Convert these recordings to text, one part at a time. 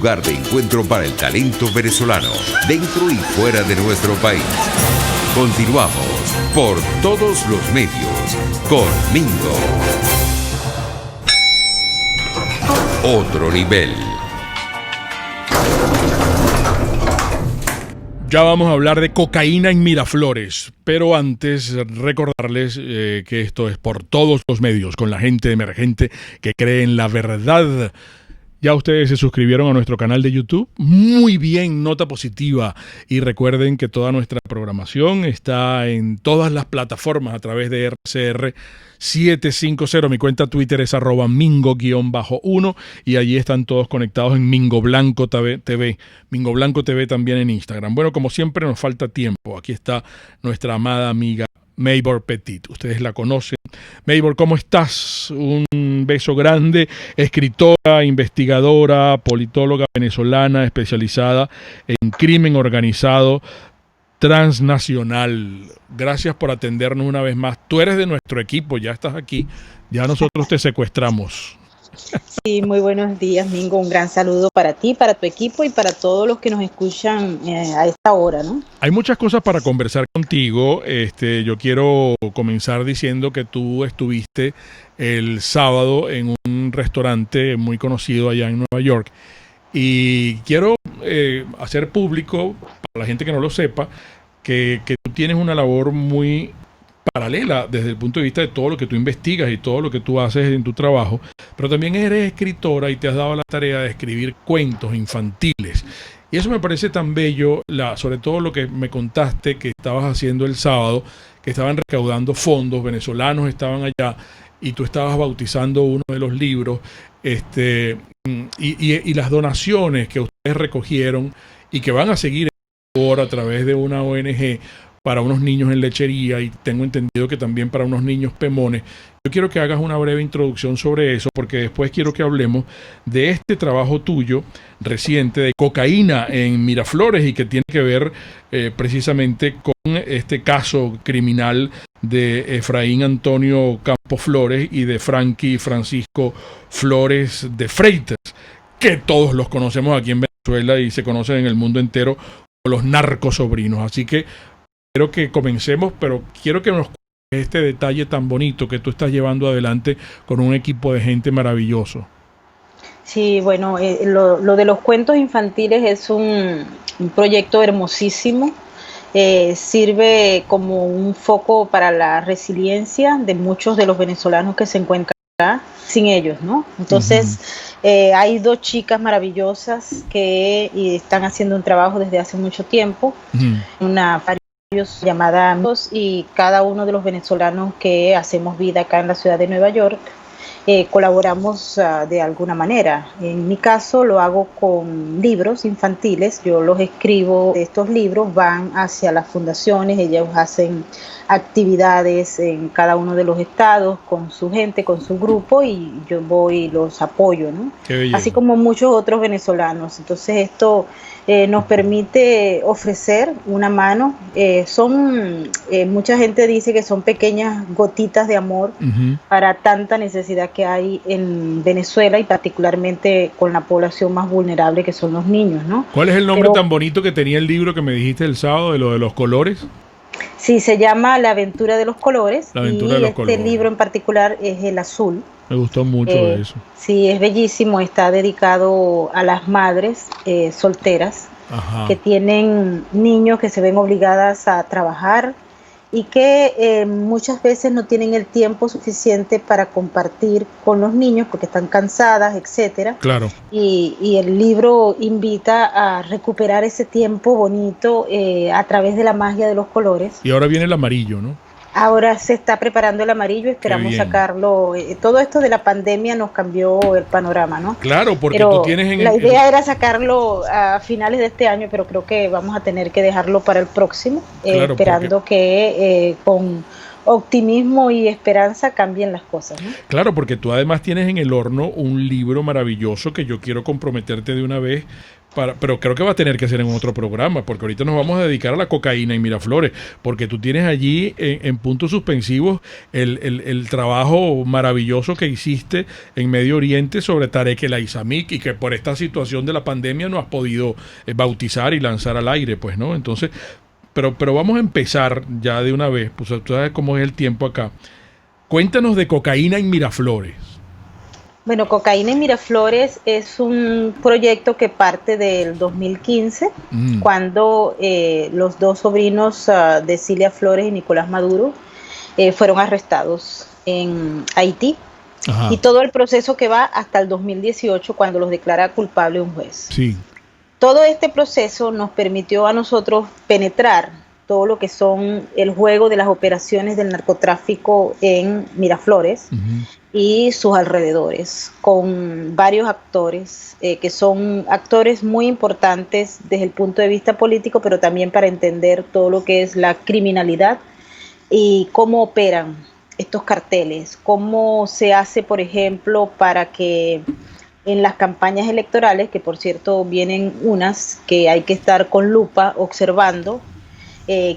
lugar de encuentro para el talento venezolano, dentro y fuera de nuestro país. Continuamos por todos los medios con Mingo. Otro nivel. Ya vamos a hablar de cocaína en Miraflores, pero antes recordarles que esto es por todos los medios, con la gente emergente que cree en la verdad. Ya ustedes se suscribieron a nuestro canal de YouTube. Muy bien, nota positiva. Y recuerden que toda nuestra programación está en todas las plataformas a través de RCR 750. Mi cuenta Twitter es @mingo_1 y allí están todos conectados en Mingo Blanco TV. Mingo Blanco TV también en Instagram. Bueno, como siempre nos falta tiempo. Aquí está nuestra amada amiga Maybor Petit. Ustedes la conocen. Maybor, ¿cómo estás? Un beso grande. Escritora, investigadora, politóloga venezolana especializada en crimen organizado transnacional. Gracias por atendernos una vez más. Tú eres de nuestro equipo, ya estás aquí. Ya nosotros te secuestramos. Sí, muy buenos días, Mingo. Un gran saludo para ti, para tu equipo y para todos los que nos escuchan a esta hora, ¿no? Hay muchas cosas para conversar contigo. Yo quiero comenzar diciendo que tú estuviste el sábado en un restaurante muy conocido allá en Nueva York. Y quiero hacer público, para la gente que no lo sepa, que tú tienes una labor muy paralela desde el punto de vista de todo lo que tú investigas y todo lo que tú haces en tu trabajo, pero también eres escritora y te has dado la tarea de escribir cuentos infantiles. Y eso me parece tan bello, sobre todo lo que me contaste que estabas haciendo el sábado, que estaban recaudando fondos, venezolanos estaban allá y tú estabas bautizando uno de los libros, y las donaciones que ustedes recogieron y que van a seguir ahora a través de una ONG para unos niños en lechería, y tengo entendido que también para unos niños pemones. Yo quiero que hagas una breve introducción sobre eso, porque después quiero que hablemos de este trabajo tuyo reciente de cocaína en Miraflores y que tiene que ver precisamente con este caso criminal de Efraín Antonio Campos Flores y de Frankie Francisco Flores de Freitas, que todos los conocemos aquí en Venezuela y se conocen en el mundo entero como los narcosobrinos. Así que quiero que comencemos, pero quiero que nos cuentes este detalle tan bonito que tú estás llevando adelante con un equipo de gente maravilloso. Sí, bueno, lo de los cuentos infantiles es un proyecto hermosísimo. Sirve como un foco para la resiliencia de muchos de los venezolanos que se encuentran acá sin ellos, ¿no? Entonces, hay dos chicas maravillosas que están haciendo un trabajo desde hace mucho tiempo. Una llamada y cada uno de los venezolanos que hacemos vida acá en la ciudad de Nueva York colaboramos de alguna manera. En mi caso lo hago con libros infantiles, yo los escribo, estos libros van hacia las fundaciones, ellos hacen actividades en cada uno de los estados con su gente, con su grupo, y yo voy y los apoyo, ¿no? Así como muchos otros venezolanos. Entonces esto nos permite ofrecer una mano. Mucha gente dice que son pequeñas gotitas de amor para tanta necesidad que hay en Venezuela y particularmente con la población más vulnerable que son los niños, ¿no? ¿Cuál es el nombre tan bonito que tenía el libro que me dijiste el sábado de lo de los colores? Sí, se llama La Aventura de los Colores. La Aventura de los Colores. Este libro en particular es el azul. Me gustó mucho eso. Sí, es bellísimo. Está dedicado a las madres solteras que tienen niños que se ven obligadas a trabajar y que muchas veces no tienen el tiempo suficiente para compartir con los niños porque están cansadas, etcétera. Claro. Y el libro invita a recuperar ese tiempo bonito a través de la magia de los colores. Y ahora viene el amarillo, ¿no? Ahora se está preparando el amarillo, esperamos sacarlo. Todo esto de la pandemia nos cambió el panorama, ¿no? Claro, porque tú tienes la idea era sacarlo a finales de este año, pero creo que vamos a tener que dejarlo para el próximo, esperando que con optimismo y esperanza cambien las cosas, ¿no? Claro, porque tú además tienes en el horno un libro maravilloso que yo quiero comprometerte de una vez, pero creo que va a tener que ser en otro programa, porque ahorita nos vamos a dedicar a la cocaína en Miraflores, porque tú tienes allí en puntos suspensivos el trabajo maravilloso que hiciste en Medio Oriente sobre Tarek El Aizamik, y que por esta situación de la pandemia no has podido bautizar y lanzar al aire, pues, ¿no? Entonces, pero vamos a empezar ya de una vez, pues tú sabes cómo es el tiempo acá. Cuéntanos de Cocaína en Miraflores. Bueno, Cocaína en Miraflores es un proyecto que parte del 2015, cuando los dos sobrinos de Cilia Flores y Nicolás Maduro fueron arrestados en Haití. Ajá. Y todo el proceso que va hasta el 2018, cuando los declara culpable un juez. Sí. Todo este proceso nos permitió a nosotros penetrar todo lo que son el juego de las operaciones del narcotráfico en Miraflores y sus alrededores, con varios actores que son actores muy importantes desde el punto de vista político, pero también para entender todo lo que es la criminalidad y cómo operan estos carteles, cómo se hace, por ejemplo, para que en las campañas electorales, que por cierto vienen unas que hay que estar con lupa observando,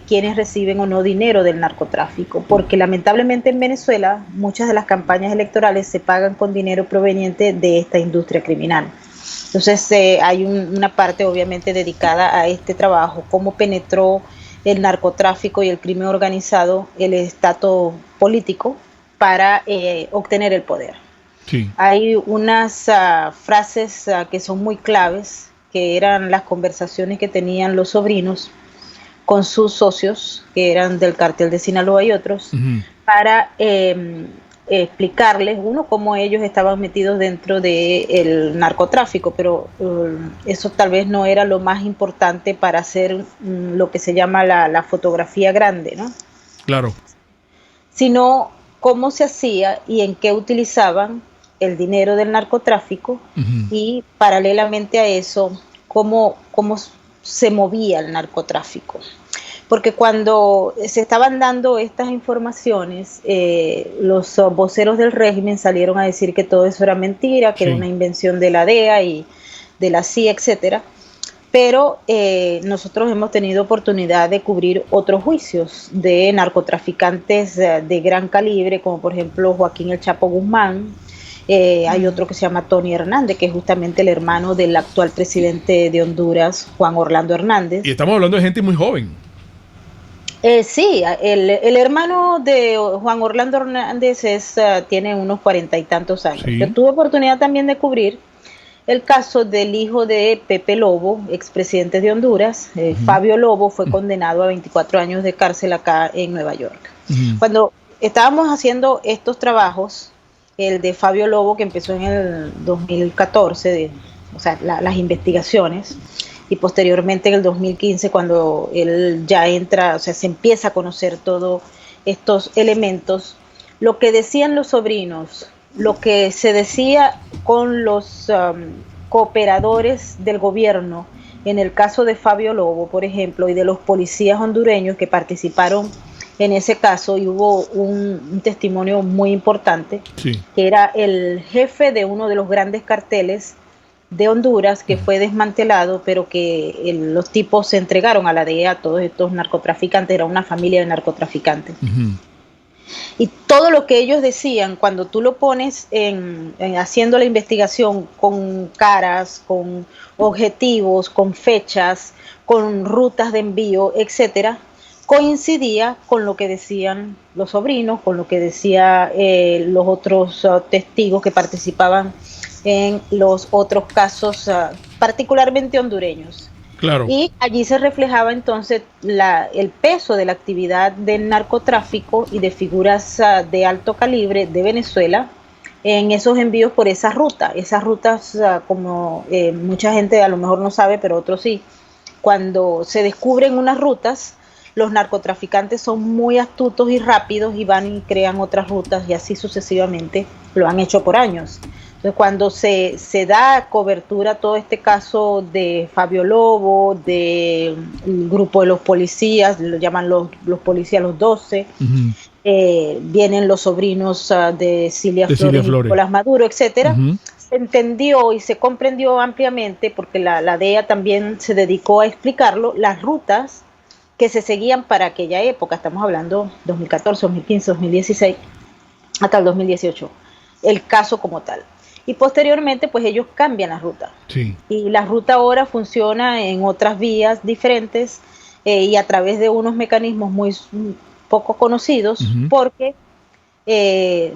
quienes reciben o no dinero del narcotráfico, porque lamentablemente en Venezuela muchas de las campañas electorales se pagan con dinero proveniente de esta industria criminal. Entonces hay una parte obviamente dedicada a este trabajo, cómo penetró el narcotráfico y el crimen organizado el estatus político para obtener el poder. Sí. Hay unas frases que son muy claves, que eran las conversaciones que tenían los sobrinos con sus socios, que eran del cartel de Sinaloa y otros, para explicarles, uno, cómo ellos estaban metidos dentro del narcotráfico, pero eso tal vez no era lo más importante para hacer lo que se llama la fotografía grande, ¿no? Claro. Sino cómo se hacía y en qué utilizaban el dinero del narcotráfico y paralelamente a eso, cómo se movía el narcotráfico. Porque cuando se estaban dando estas informaciones, los voceros del régimen salieron a decir que todo eso era mentira, que era una invención de la DEA y de la CIA, etcétera. Pero nosotros hemos tenido oportunidad de cubrir otros juicios de narcotraficantes de gran calibre, como por ejemplo Joaquín El Chapo Guzmán. Hay otro que se llama Tony Hernández, que es justamente el hermano del actual presidente de Honduras, Juan Orlando Hernández. Y estamos hablando de gente muy joven. Sí, el hermano de Juan Orlando Hernández tiene unos 40 y tantos años. Sí. Yo tuve oportunidad también de cubrir el caso del hijo de Pepe Lobo, expresidente de Honduras. Fabio Lobo fue condenado a 24 años de cárcel acá en Nueva York. Cuando estábamos haciendo estos trabajos, el de Fabio Lobo, que empezó en el 2014, o sea, las investigaciones, y posteriormente en el 2015, cuando él ya entra, o sea, se empieza a conocer todos estos elementos, lo que decían los sobrinos, lo que se decía con los cooperadores del gobierno, en el caso de Fabio Lobo, por ejemplo, y de los policías hondureños que participaron en ese caso, y hubo un testimonio muy importante, que era el jefe de uno de los grandes carteles de Honduras, que fue desmantelado, pero que los tipos se entregaron a la DEA, a todos estos narcotraficantes, era una familia de narcotraficantes. Y todo lo que ellos decían, cuando tú lo pones haciendo la investigación con caras, con objetivos, con fechas, con rutas de envío, etcétera, coincidía con lo que decían los sobrinos, con lo que decían los otros testigos que participaban en los otros casos, particularmente hondureños. Claro. Y allí se reflejaba entonces el peso de la actividad del narcotráfico y de figuras de alto calibre de Venezuela en esos envíos por esa ruta. Esas rutas, como mucha gente a lo mejor no sabe, pero otros sí, cuando se descubren unas rutas, los narcotraficantes son muy astutos y rápidos y van y crean otras rutas y así sucesivamente, lo han hecho por años. Entonces, cuando se da cobertura a todo este caso de Fabio Lobo, del grupo de los policías, lo llaman los policías los 12, vienen los sobrinos de Cilia Cilia Flores, Nicolás Maduro, etcétera. Se entendió y se comprendió ampliamente, porque la DEA también se dedicó a explicarlo, las rutas que se seguían para aquella época. Estamos hablando 2014, 2015, 2016, hasta el 2018, el caso como tal. Y posteriormente, pues ellos cambian la ruta. Sí. Y la ruta ahora funciona en otras vías diferentes y a través de unos mecanismos muy poco conocidos, porque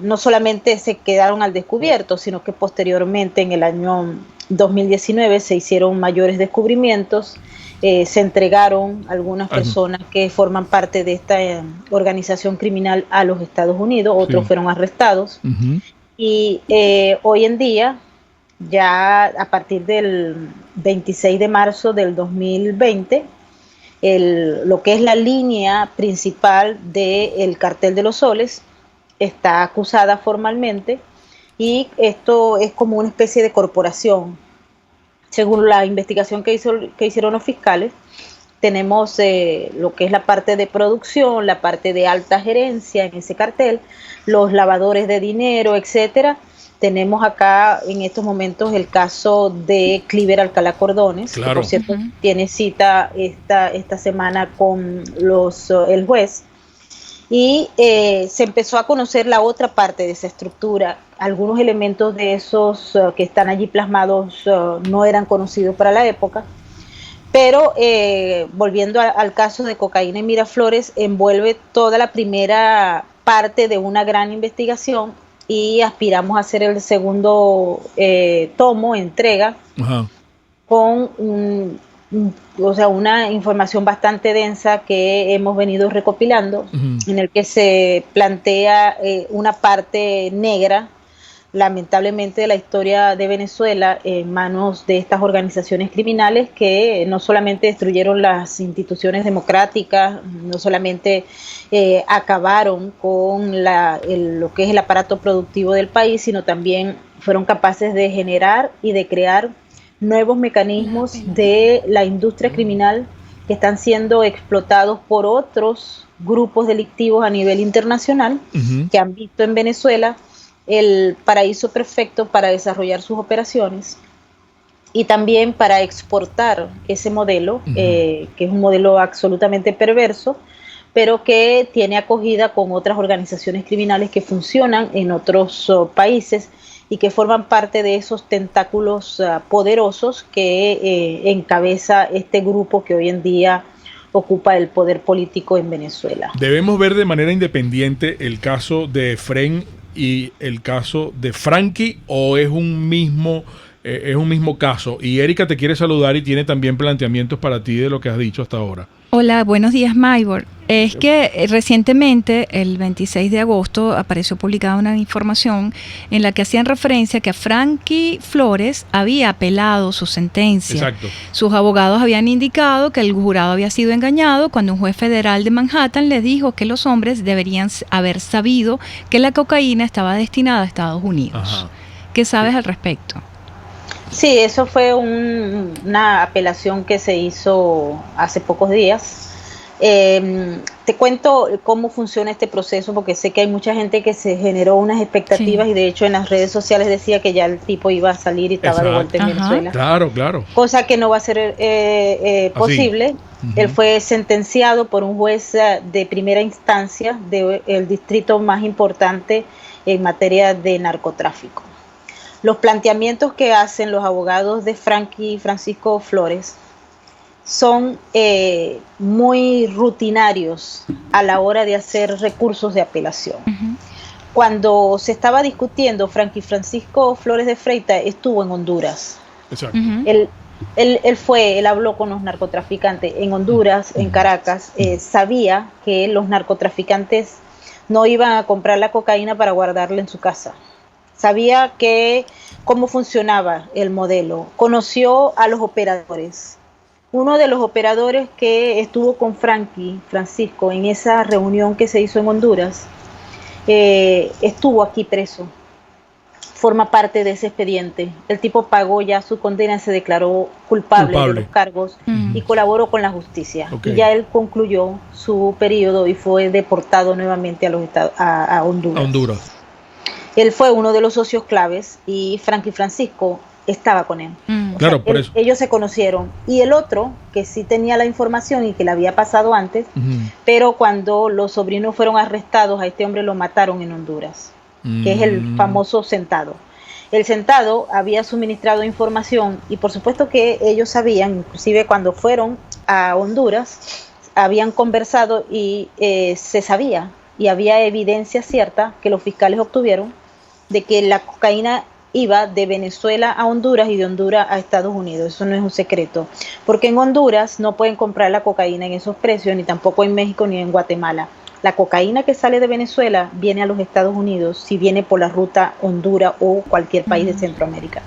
no solamente se quedaron al descubierto, sino que posteriormente en el año 2019 se hicieron mayores descubrimientos, se entregaron algunas personas que forman parte de esta organización criminal a los Estados Unidos, otros fueron arrestados. Y hoy en día, ya a partir del 26 de marzo del 2020, lo que es la línea principal del Cartel de los Soles está acusada formalmente, y esto es como una especie de corporación. Según la investigación que hicieron los fiscales, tenemos lo que es la parte de producción, la parte de alta gerencia en ese cartel, los lavadores de dinero, etcétera. Tenemos acá en estos momentos el caso de Cliver Alcalá Cordones, que por cierto tiene cita esta semana con el juez. Y se empezó a conocer la otra parte de esa estructura. Algunos elementos de esos que están allí plasmados no eran conocidos para la época. Pero volviendo al caso de Cocaína en Miraflores, envuelve toda la primera parte de una gran investigación, y aspiramos a hacer el segundo tomo, entrega, con una información bastante densa que hemos venido recopilando, en el que se plantea una parte negra, lamentablemente, de la historia de Venezuela en manos de estas organizaciones criminales que no solamente destruyeron las instituciones democráticas, no solamente acabaron con lo que es el aparato productivo del país, sino también fueron capaces de generar y de crear nuevos mecanismos de la industria criminal que están siendo explotados por otros grupos delictivos a nivel internacional, que han visto en Venezuela el paraíso perfecto para desarrollar sus operaciones y también para exportar ese modelo, que es un modelo absolutamente perverso, pero que tiene acogida con otras organizaciones criminales que funcionan en otros países y que forman parte de esos tentáculos poderosos que encabeza este grupo que hoy en día ocupa el poder político en Venezuela. ¿Debemos ver de manera independiente el caso de Efrén y el caso de Frankie, o es un mismo caso? Y Erika te quiere saludar y tiene también planteamientos para ti de lo que has dicho hasta ahora. Hola, buenos días, Maybor. Es que recientemente, el 26 de agosto, apareció publicada una información en la que hacían referencia que a Frankie Flores había apelado su sentencia. Exacto. Sus abogados habían indicado que el jurado había sido engañado cuando un juez federal de Manhattan les dijo que los hombres deberían haber sabido que la cocaína estaba destinada a Estados Unidos. ¿Qué sabes al respecto? Sí, eso fue una apelación que se hizo hace pocos días. Te cuento cómo funciona este proceso, porque sé que hay mucha gente que se generó unas expectativas, y de hecho en las redes sociales decía que ya el tipo iba a salir y estaba de vuelta en Venezuela. Claro. Cosa que no va a ser posible. Él fue sentenciado por un juez de primera instancia del distrito más importante en materia de narcotráfico. Los planteamientos que hacen los abogados de Frankie Francisco Flores son muy rutinarios a la hora de hacer recursos de apelación. Cuando se estaba discutiendo, Frankie Francisco Flores de Freitas estuvo en Honduras. Exacto. Él habló con los narcotraficantes en Honduras, en Caracas. Sabía que los narcotraficantes no iban a comprar la cocaína para guardarla en su casa. Sabía cómo funcionaba el modelo. Conoció a los operadores. Uno de los operadores que estuvo con Frankie Francisco en esa reunión que se hizo en Honduras, estuvo aquí preso. Forma parte de ese expediente. El tipo pagó ya su condena, se declaró culpable de los cargos y colaboró con la justicia. Okay. Y ya él concluyó su periodo y fue deportado nuevamente a Honduras. Él fue uno de los socios claves y Frankie Francisco estaba con él. Claro, por eso. Ellos se conocieron. Y el otro, que sí tenía la información y que le había pasado antes, pero cuando los sobrinos fueron arrestados, a este hombre lo mataron en Honduras, que es el famoso Sentado. El Sentado había suministrado información y por supuesto que ellos sabían, inclusive cuando fueron a Honduras, habían conversado y se sabía, y había evidencia cierta que los fiscales obtuvieron de que la cocaína iba de Venezuela a Honduras y de Honduras a Estados Unidos. Eso no es un secreto, porque en Honduras no pueden comprar la cocaína en esos precios, ni tampoco en México ni en Guatemala. La cocaína que sale de Venezuela viene a los Estados Unidos si viene por la ruta Honduras o cualquier país de Centroamérica.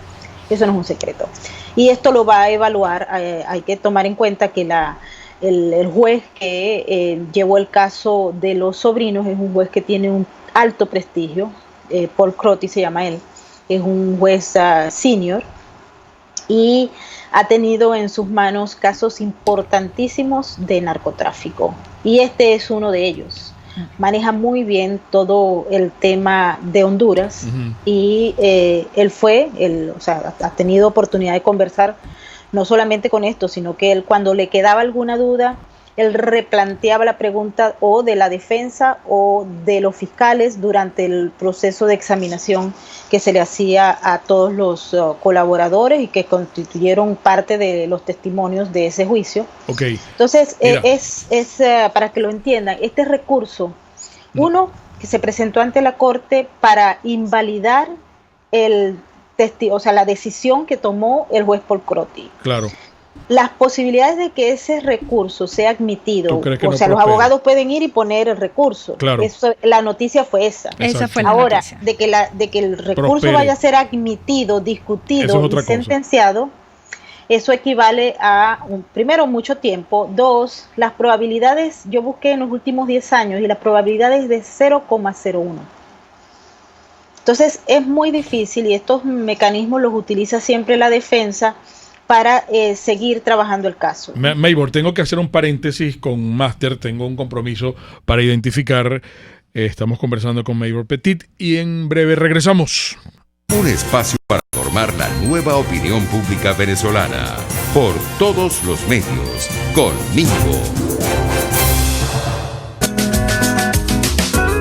Eso no es un secreto. Y esto lo va a evaluar, hay que tomar en cuenta que el juez que llevó el caso de los sobrinos es un juez que tiene un alto prestigio, Paul Crotty se llama él, es un juez senior y ha tenido en sus manos casos importantísimos de narcotráfico y este es uno de ellos. Maneja muy bien todo el tema de Honduras y él ha tenido oportunidad de conversar no solamente con esto, sino que él cuando le quedaba alguna duda, él replanteaba la pregunta o de la defensa o de los fiscales durante el proceso de examinación que se le hacía a todos los colaboradores y que constituyeron parte de los testimonios de ese juicio. Okay. Entonces, para que lo entiendan, este recurso, uno que se presentó ante la Corte para invalidar la decisión que tomó el juez Paul Crotty. Claro. Las posibilidades de que ese recurso sea admitido, los abogados pueden ir y poner el recurso. Claro. La noticia fue esa. Esa fue la Ahora, noticia. de que el recurso vaya a ser admitido, discutido y sentenciado, eso equivale a, primero, mucho tiempo. Dos, las probabilidades, yo busqué en los últimos 10 años y la probabilidad es de 0,01. Entonces, es muy difícil y estos mecanismos los utiliza siempre la defensa para seguir trabajando el caso. Maybor, tengo que hacer un paréntesis con Máster, tengo un compromiso para identificar, estamos conversando con Maybor Petit y en breve regresamos. Un espacio para formar la nueva opinión pública venezolana, por todos los medios, con Mingo.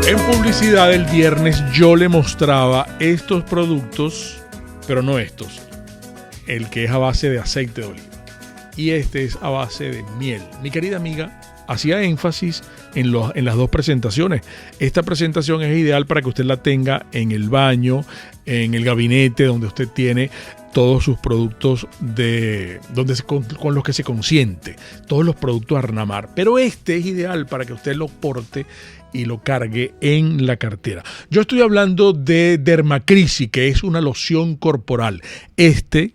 En publicidad el viernes yo le mostraba estos productos, pero no estos. El que es a base de aceite de oliva y este es a base de miel. Mi querida amiga hacía énfasis en las dos presentaciones. Esta presentación es ideal para que usted la tenga en el baño, en el gabinete donde usted tiene todos sus productos con los que se consiente, todos los productos Arnamar. Pero este es ideal para que usted lo porte y lo cargue en la cartera. Yo estoy hablando de Dermacrisis, que es una loción corporal. Este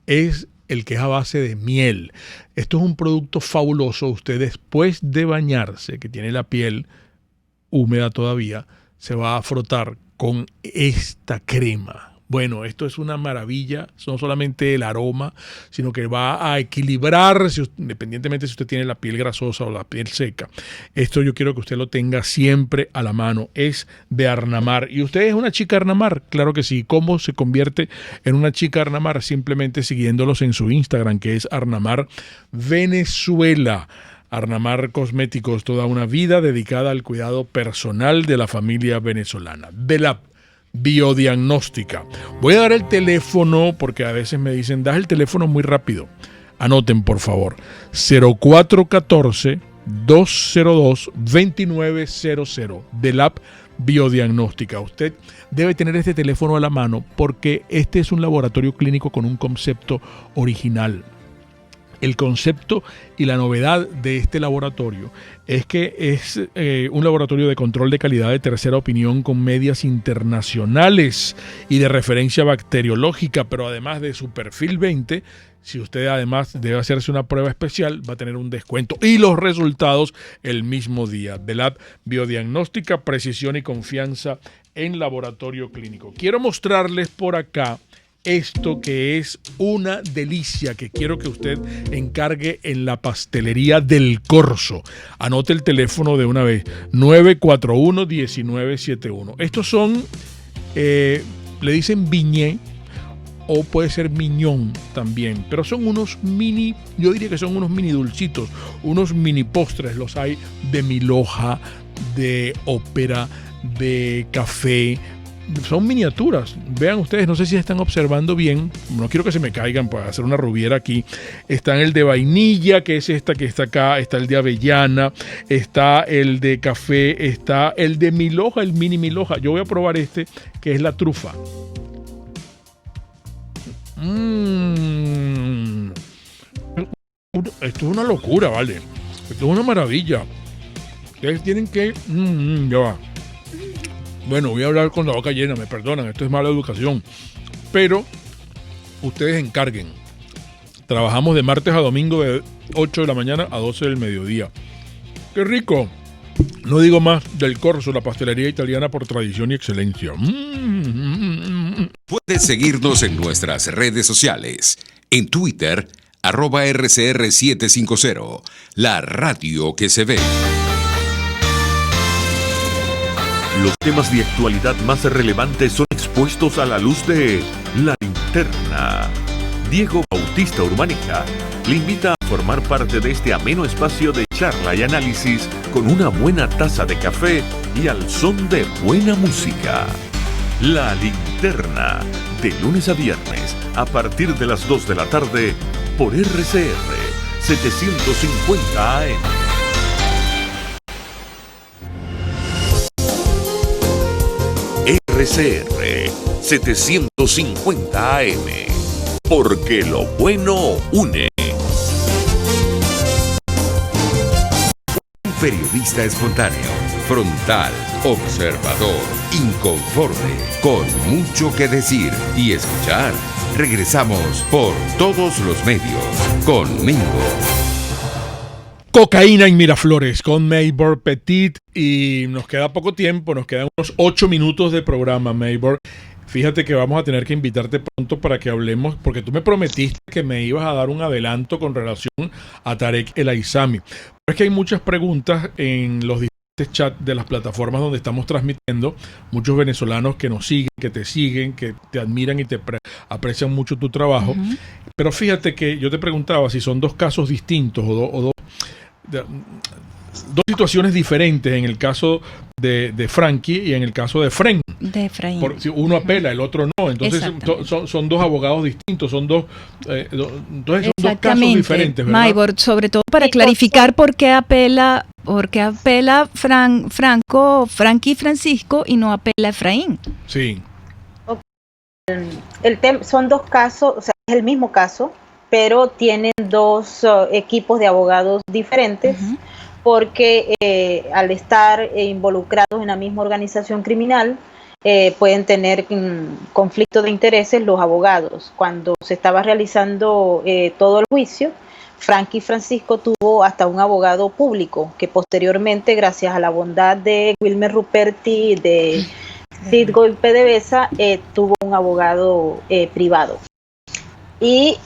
es el que es a base de miel. Esto es un producto fabuloso. Usted después de bañarse, que tiene la piel húmeda todavía, se va a frotar con esta crema. Bueno, esto es una maravilla, no solamente el aroma, sino que va a equilibrar, independientemente si usted tiene la piel grasosa o la piel seca. Esto yo quiero que usted lo tenga siempre a la mano, es de Arnamar. ¿Y usted es una chica Arnamar? Claro que sí. ¿Cómo se convierte en una chica Arnamar? Simplemente siguiéndolos en su Instagram, que es Arnamar Venezuela. Arnamar Cosméticos, toda una vida dedicada al cuidado personal de la familia venezolana. De la biodiagnóstica. Voy a dar el teléfono porque a veces me dicen, das el teléfono muy rápido. Anoten, por favor. 0414-202-2900 de la biodiagnóstica. Usted debe tener este teléfono a la mano porque este es un laboratorio clínico con un concepto original. El concepto y la novedad de este laboratorio es que es un laboratorio de control de calidad de tercera opinión con medias internacionales y de referencia bacteriológica, pero además de su perfil 20, si usted además debe hacerse una prueba especial, va a tener un descuento y los resultados el mismo día. De la biodiagnóstica, precisión y confianza en laboratorio clínico. Quiero mostrarles por acá esto que es una delicia, que quiero que usted encargue en la pastelería del Corso. Anote el teléfono de una vez, 941-1971. Estos son, le dicen biñé, o puede ser miñón también, pero son unos mini, yo diría que son unos mini dulcitos, unos mini postres. Los hay de milhoja, de ópera, de café. Son miniaturas. Vean ustedes, no sé si están observando bien, no quiero que se me caigan para hacer una rubiera aquí. Está el de vainilla, que es esta que está acá, está el de avellana, está el de café, está el de milhoja, el mini milhoja. Yo voy a probar este, que es la trufa. Esto es una locura, ¿vale? Esto es una maravilla. Ustedes tienen que... ya va. Bueno, voy a hablar con la boca llena, me perdonan, esto es mala educación. Pero ustedes encarguen. Trabajamos de martes a domingo de 8 de la mañana a 12 del mediodía. ¡Qué rico! No digo más del Corso, la pastelería italiana por tradición y excelencia. Puedes seguirnos en nuestras redes sociales. En Twitter, @RCR750, la radio que se ve. Los temas de actualidad más relevantes son expuestos a la luz de La Linterna. Diego Bautista Urmanica le invita a formar parte de este ameno espacio de charla y análisis con una buena taza de café y al son de buena música. La Linterna, de lunes a viernes, a partir de las 2 de la tarde, por RCR 750 AM. RCR 750 AM, porque lo bueno une. Un periodista espontáneo, frontal, observador, inconforme, con mucho que decir y escuchar. Regresamos por todos los medios con Mingo. Cocaína en Miraflores con Maybor Petit, y nos queda poco tiempo, nos quedan unos 8 minutos de programa, Maybor. Fíjate que vamos a tener que invitarte pronto para que hablemos, porque tú me prometiste que me ibas a dar un adelanto con relación a Tarek El Aissami. Pero es que hay muchas preguntas en los diferentes chats de las plataformas donde estamos transmitiendo, muchos venezolanos que nos siguen, que te admiran y te aprecian mucho tu trabajo. Uh-huh. Pero fíjate que yo te preguntaba si son dos casos distintos o dos situaciones diferentes en el caso de Frankie y en el caso de Efraín. Si uno apela, el otro no. Entonces son dos abogados distintos, son dos casos diferentes, ¿verdad? Maybor, sobre todo para clarificar por qué apela Frankie Francisco y no apela Efraín. Sí. Son dos casos, o sea, es el mismo caso, pero tienen dos equipos de abogados diferentes. Uh-huh. Porque al estar involucrados en la misma organización criminal, pueden tener conflicto de intereses los abogados. Cuando se estaba realizando todo el juicio, Frankie Francisco tuvo hasta un abogado público, que gracias a la bondad de Wilmer Ruperti, de Sid PDVSA, tuvo un abogado privado. Y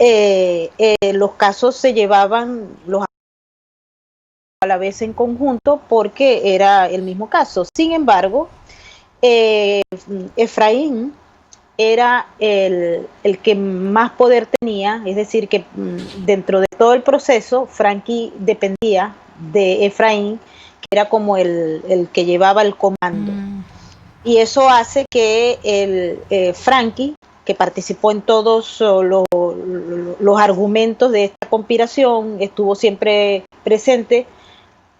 los casos se llevaban a la vez en conjunto porque era el mismo caso. Sin embargo, Efraín era el que más poder tenía, es decir, que dentro de todo el proceso, Frankie dependía de Efraín, que era como el que llevaba el comando. Y eso hace que Frankie, que participó en todos los argumentos de esta conspiración, estuvo siempre presente,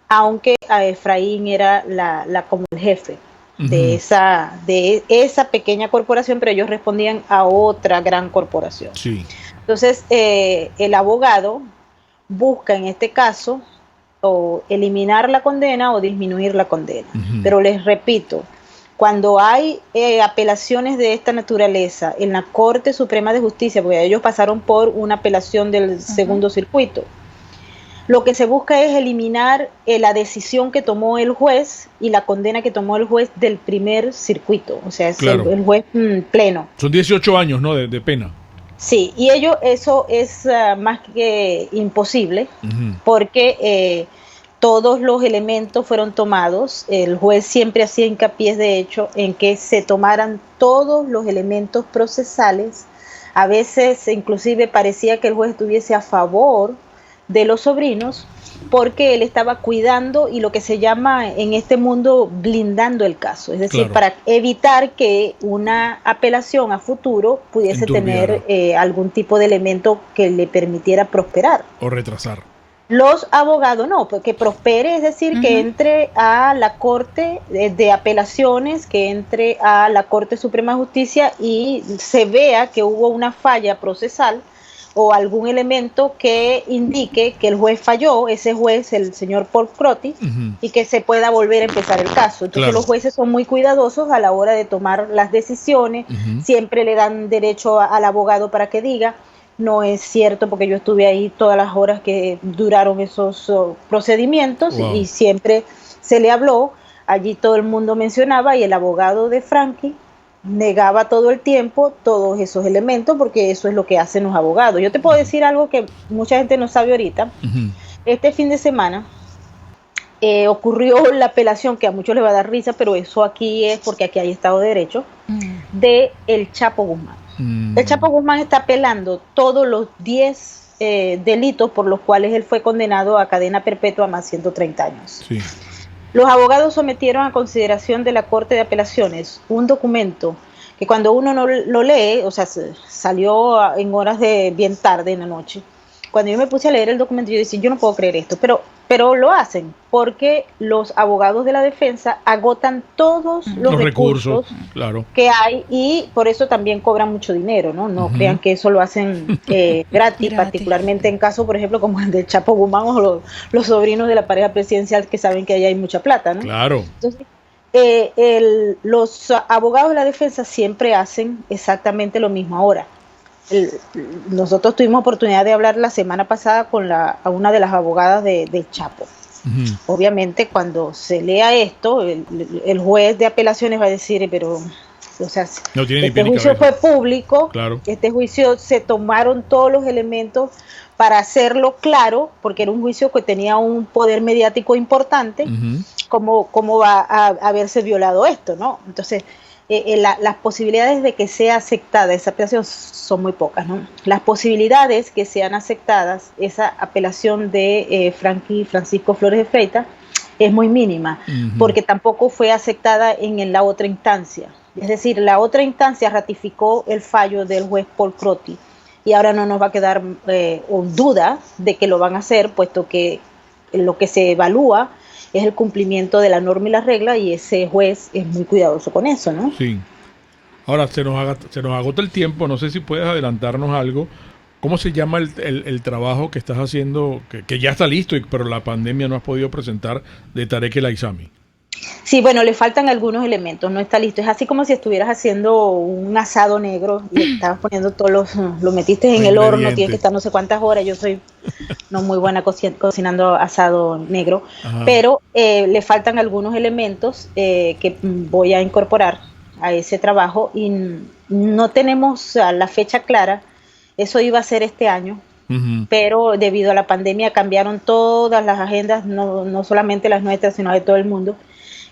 aunque a Efraín era como el jefe de esa pequeña corporación, pero ellos respondían a otra gran corporación. Sí. Entonces, el abogado busca en este caso o eliminar la condena o disminuir la condena. Uh-huh. Pero les repito, cuando hay apelaciones de esta naturaleza en la Corte Suprema de Justicia, porque ellos pasaron por una apelación del segundo circuito, lo que se busca es eliminar la decisión que tomó el juez y la condena que tomó el juez del primer circuito, o sea, es Claro. el juez pleno. Son 18 años, ¿no? De pena. Sí, y eso es más que imposible, Ujú. porque todos los elementos fueron tomados. El juez siempre hacía hincapié, de hecho, en que se tomaran todos los elementos procesales. A veces inclusive parecía que el juez estuviese a favor de los sobrinos, porque él estaba cuidando y lo que se llama en este mundo blindando el caso, es decir, Claro. para evitar que una apelación a futuro pudiese Enturbiara. tener algún tipo de elemento que le permitiera prosperar. O retrasar. Los abogados no, porque prospere, es decir, que entre a la Corte de Apelaciones, que entre a la Corte Suprema de Justicia y se vea que hubo una falla procesal o algún elemento que indique que el juez falló, ese juez, el señor Paul Crotty, y que se pueda volver a empezar el caso. Entonces Claro. los jueces son muy cuidadosos a la hora de tomar las decisiones, siempre le dan derecho al abogado para que diga. No es cierto, porque yo estuve ahí todas las horas que duraron esos procedimientos. Wow. Y siempre se le habló, allí todo el mundo mencionaba y el abogado de Frankie negaba todo el tiempo todos esos elementos, porque eso es lo que hacen los abogados. Yo te puedo decir algo que mucha gente no sabe ahorita. Este fin de semana ocurrió la apelación, que a muchos les va a dar risa, pero eso aquí es porque aquí hay Estado de Derecho, de el Chapo Guzmán. El Chapo Guzmán está apelando todos los 10 delitos por los cuales él fue condenado a cadena perpetua más 130 años. Sí. Los abogados sometieron a consideración de la Corte de Apelaciones un documento que cuando uno no lo lee, o sea, salió en horas de bien tarde en la noche. Cuando yo me puse a leer el documento, yo decía, yo no puedo creer esto, pero lo hacen porque los abogados de la defensa agotan todos los recursos claro. que hay, y por eso también cobran mucho dinero, ¿no? No crean que eso lo hacen gratis, particularmente en casos, por ejemplo, como el del Chapo Guzmán o los sobrinos de la pareja presidencial, que saben que ahí hay mucha plata, ¿no? Claro. Entonces, los abogados de la defensa siempre hacen exactamente lo mismo. Ahora, nosotros tuvimos oportunidad de hablar la semana pasada con a una de las abogadas de Chapo. Obviamente, cuando se lea esto, el juez de apelaciones va a decir, pero, o sea, no tiene este juicio fue público, claro. Este juicio se tomaron todos los elementos para hacerlo claro, porque era un juicio que tenía un poder mediático importante. ¿Cómo va a haberse violado esto, no? Entonces, las posibilidades de que sea aceptada esa apelación son muy pocas, ¿no? Las posibilidades que sean aceptadas esa apelación de Francisco Flores de Freitas es muy mínima, porque tampoco fue aceptada en la otra instancia. Es decir, la otra instancia ratificó el fallo del juez Paul Crotty, y ahora no nos va a quedar duda de que lo van a hacer, puesto que lo que se evalúa es el cumplimiento de la norma y la regla, y ese juez es muy cuidadoso con eso, ¿no? Sí. Ahora, se nos agota el tiempo, no sé si puedes adelantarnos algo. ¿Cómo se llama el trabajo que estás haciendo, que ya está listo, pero la pandemia no has podido presentar, de Tarek El Aizami? Sí, bueno, le faltan algunos elementos, no está listo. Es así como si estuvieras haciendo un asado negro y le estabas poniendo lo metiste en el horno, tienes que estar no sé cuántas horas. Yo soy no muy buena cocinando asado negro. Ajá. Pero le faltan algunos elementos que voy a incorporar a ese trabajo, y no tenemos la fecha clara. Eso iba a ser este año. Pero debido a la pandemia cambiaron todas las agendas, no solamente las nuestras, sino de todo el mundo,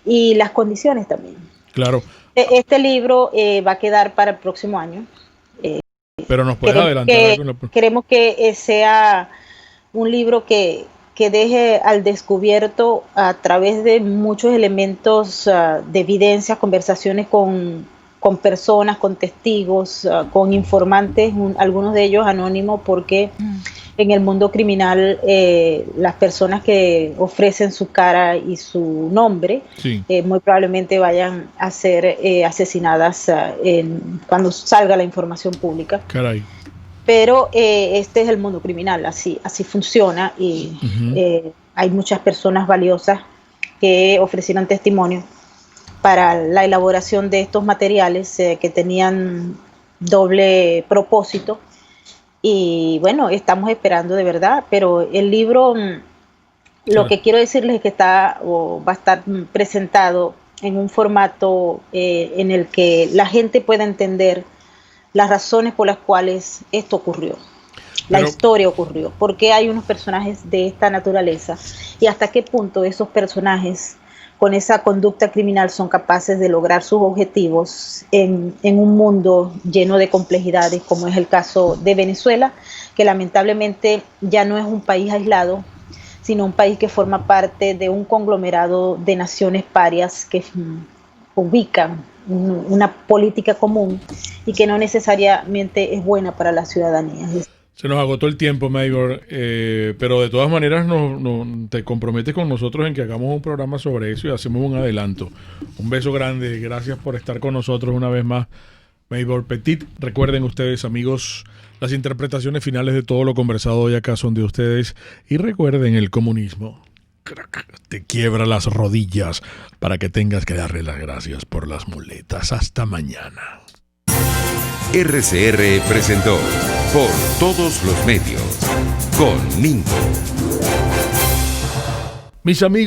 y las condiciones también. Claro. Este libro va a quedar para el próximo año. Pero nos puedes adelantar algo. Queremos que sea un libro que deje al descubierto, a través de muchos elementos de evidencias, conversaciones con personas, con testigos, con informantes, algunos de ellos anónimos, porque en el mundo criminal las personas que ofrecen su cara y su nombre, sí, muy probablemente vayan a ser asesinadas cuando salga la información pública. Caray. Pero este es el mundo criminal, así funciona, y hay muchas personas valiosas que ofrecieron testimonio para la elaboración de estos materiales que tenían doble propósito. y bueno, estamos esperando de verdad, pero el libro, lo que quiero decirles es que va a estar presentado en un formato en el que la gente pueda entender las razones por las cuales esto ocurrió. La historia ocurrió, por qué hay unos personajes de esta naturaleza y hasta qué punto esos personajes con esa conducta criminal son capaces de lograr sus objetivos en un mundo lleno de complejidades, como es el caso de Venezuela, que lamentablemente ya no es un país aislado, sino un país que forma parte de un conglomerado de naciones parias que ubican una política común y que no necesariamente es buena para la ciudadanía. Se nos agotó el tiempo, Maybor, pero de todas maneras te comprometes con nosotros en que hagamos un programa sobre eso y hacemos un adelanto. Un beso grande, gracias por estar con nosotros una vez más, Maybor Petit. Recuerden ustedes, amigos, las interpretaciones finales de todo lo conversado hoy acá son de ustedes. Y recuerden, el comunismo te quiebra las rodillas para que tengas que darle las gracias por las muletas. Hasta mañana. RCR presentó Por Todos los Medios con Mingo. Mis amigos.